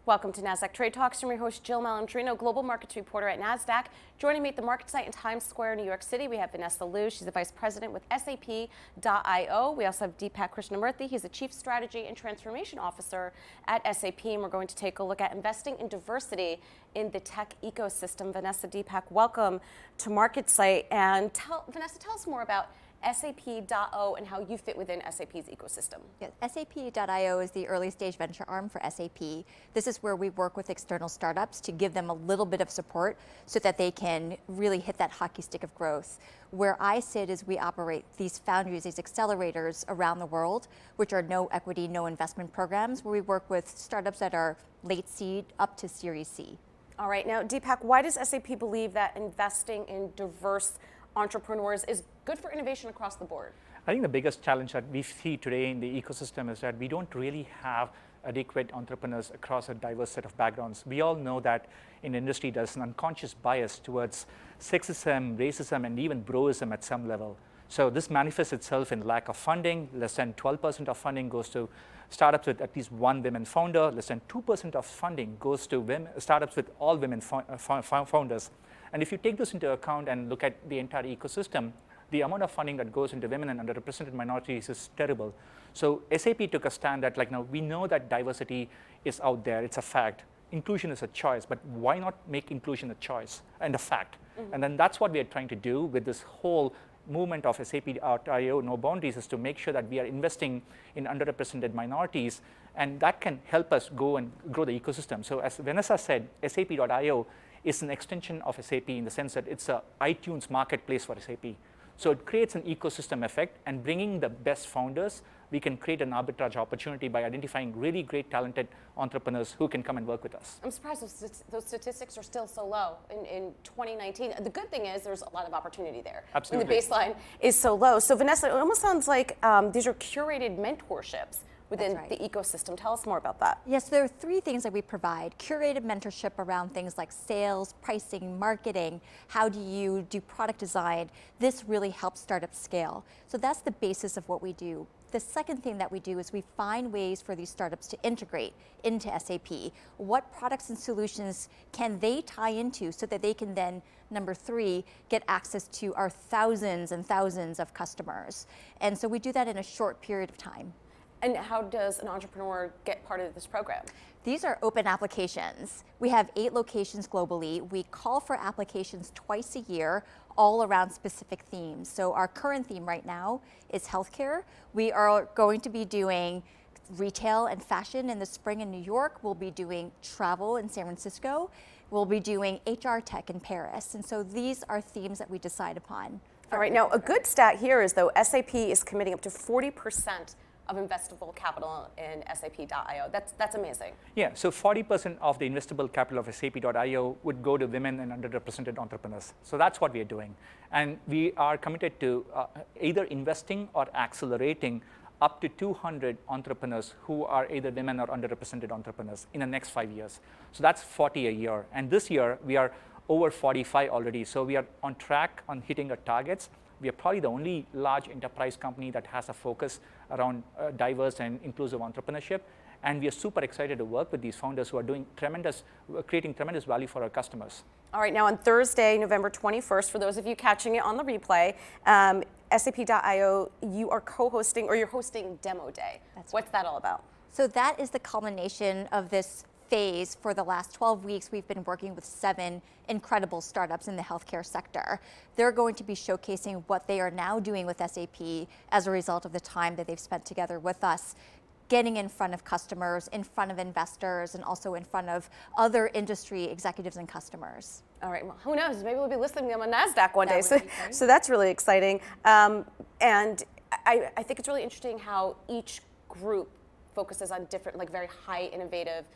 Welcome to Nasdaq Trade Talks. I'm your host, Jill Malandrino, global markets reporter at Nasdaq. Joining me at the market site in Times Square, New York City, we have Vanessa Liu. She's the vice president with SAP.io. We also have Deepak Krishnamurthy. He's the chief strategy and transformation officer at SAP. And we're going to take a look at investing in diversity in the tech ecosystem. Vanessa, Deepak, welcome to Market Site. And Vanessa, tell us more about SAP.io and how you fit within SAP's ecosystem. Yes, SAP.io is the early stage venture arm for SAP. This is where we work with external startups to give them a little bit of support so that they can really hit that hockey stick of growth. Where I sit is we operate these foundries, these accelerators around the world, which are no equity, no investment programs, where we work with startups that are late seed up to Series C. All right, now Deepak, why does SAP believe that investing in diverse entrepreneurs is good for innovation across the board? I think the biggest challenge that we see today in the ecosystem is that we don't really have adequate entrepreneurs across a diverse set of backgrounds. We all know that in industry there's an unconscious bias towards sexism, racism, and even broism at some level. So this manifests itself in lack of funding. Less than 12% of funding goes to startups with at least one women founder. Less than 2% of funding goes to startups with all women founders. And if you take this into account and look at the entire ecosystem, the amount of funding that goes into women and underrepresented minorities is terrible. So SAP took a stand that, like, now we know that diversity is out there, it's a fact. Inclusion is a choice, but why not make inclusion a choice and a fact? Mm-hmm. And then that's what we are trying to do with this whole movement of SAP.io, No Boundaries, is to make sure that we are investing in underrepresented minorities, and that can help us go and grow the ecosystem. So as Vanessa said, SAP.io is an extension of SAP in the sense that it's an iTunes marketplace for SAP. So it creates an ecosystem effect, and bringing the best founders, we can create an arbitrage opportunity by identifying really great, talented entrepreneurs who can come and work with us. I'm surprised those statistics are still so low in 2019. The good thing is there's a lot of opportunity there. Absolutely. And the baseline is so low. So Vanessa, it almost sounds like these are curated mentorships within the ecosystem. Tell us more about that. Yes, there are three things that we provide. Curated mentorship around things like sales, pricing, marketing, how do you do product design. This really helps startups scale. So that's the basis of what we do. The second thing that we do is we find ways for these startups to integrate into SAP. What products and solutions can they tie into so that they can then, number three, get access to our thousands and thousands of customers. And so we do that in a short period of time. And how does an entrepreneur get part of this program? These are open applications. We have 8 locations globally. We call for applications twice a year, all around specific themes. So our current theme right now is healthcare. We are going to be doing retail and fashion in the spring in New York. We'll be doing travel in San Francisco. We'll be doing HR tech in Paris. And so these are themes that we decide upon. All right, now a good stat here is, though, SAP is committing up to 40% of investable capital in SAP.io. That's amazing. Yeah, so 40% of the investable capital of SAP.io would go to women and underrepresented entrepreneurs. So that's what we are doing. And we are committed to either investing or accelerating up to 200 entrepreneurs who are either women or underrepresented entrepreneurs in the next 5 years. So that's 40 a year. And this year, we are over 45 already. So we are on track on hitting our targets. We are probably the only large enterprise company that has a focus around diverse and inclusive entrepreneurship. And we are super excited to work with these founders who are creating tremendous value for our customers. All right, now on Thursday, November 21st, for those of you catching it on the replay, SAP.io, you are co-hosting, or you're hosting Demo Day. What's that all about? So that is the culmination of this phase. For the last 12 weeks, we've been working with 7 incredible startups in the healthcare sector. They're going to be showcasing what they are now doing with SAP as a result of the time that they've spent together with us, getting in front of customers, in front of investors, and also in front of other industry executives and customers. All right, well, who knows? Maybe we'll be listing them on Nasdaq one day. So that's really exciting. And I think it's really interesting how each group focuses on different, like, very high innovative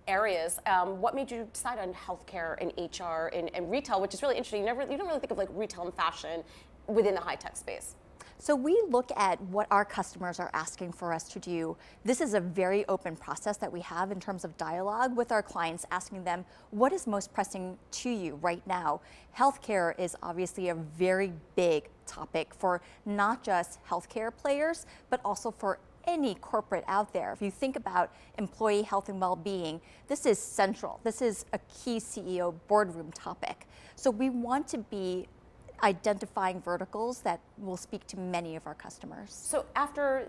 areas. What made you decide on healthcare and HR and retail, which is really interesting? You don't really think of, like, retail and fashion within the high tech space. So we look at what our customers are asking for us to do. This is a very open process that we have in terms of dialogue with our clients, asking them, what is most pressing to you right now? Healthcare is obviously a very big topic for not just healthcare players, but also for any corporate out there. If you think about employee health and well-being, this is central. This is a key CEO boardroom topic. So we want to be identifying verticals that will speak to many of our customers. So after,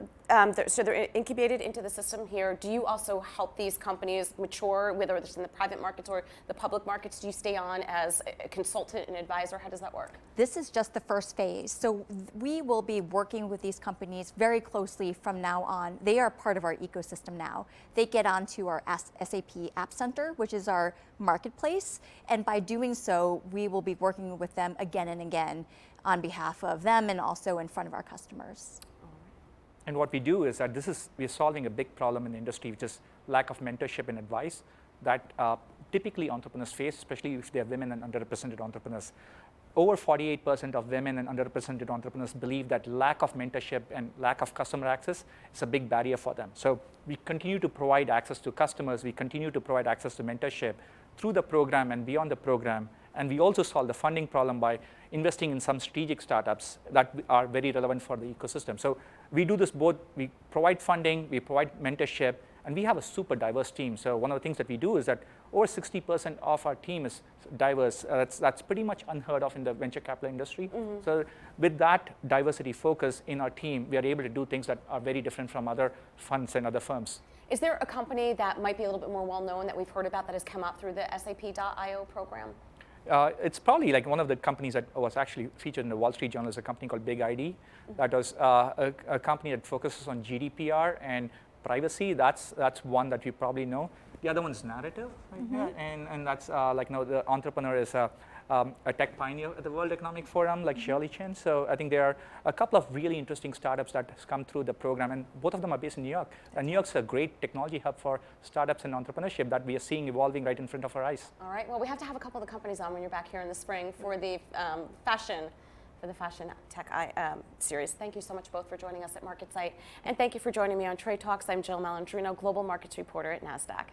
so they're incubated into the system here, do you also help these companies mature, whether it's in the private markets or the public markets? Do you stay on as a consultant and advisor? How does that work? This is just the first phase. So we will be working with these companies very closely from now on. They are part of our ecosystem now. They get onto our SAP App Center, which is our marketplace. And by doing so, we will be working with them again and again on behalf of them and also in front of our customers. And what we do is that we're solving a big problem in the industry, which is lack of mentorship and advice that typically entrepreneurs face, especially if they're women and underrepresented entrepreneurs. Over 48% of women and underrepresented entrepreneurs believe that lack of mentorship and lack of customer access is a big barrier for them. So we continue to provide access to customers, we continue to provide access to mentorship through the program and beyond the program. And we also solve the funding problem by investing in some strategic startups that are very relevant for the ecosystem. So we do this both, we provide funding, we provide mentorship, and we have a super diverse team. So one of the things that we do is that over 60% of our team is diverse. That's pretty much unheard of in the venture capital industry. Mm-hmm. So with that diversity focus in our team, we are able to do things that are very different from other funds and other firms. Is there a company that might be a little bit more well-known that we've heard about that has come up through the SAP.io program? It's probably like one of the companies that was actually featured in the Wall Street Journal is a company called Big ID. Mm-hmm. That was a company that focuses on GDPR and privacy. That's one that you probably know. The other one is Narrative, right? Mm-hmm. And that's the entrepreneur is a tech pioneer at the World Economic Forum, like Shirley Chen. So I think there are a couple of really interesting startups that has come through the program, and both of them are based in New York. And New York's a great technology hub for startups and entrepreneurship that we are seeing evolving right in front of our eyes. All right. Well, we have to have a couple of the companies on when you're back here in the spring for the fashion tech series. Thank you so much both for joining us at MarketSite, and thank you for joining me on Trade Talks. I'm Jill Malandrino, Global Markets Reporter at Nasdaq.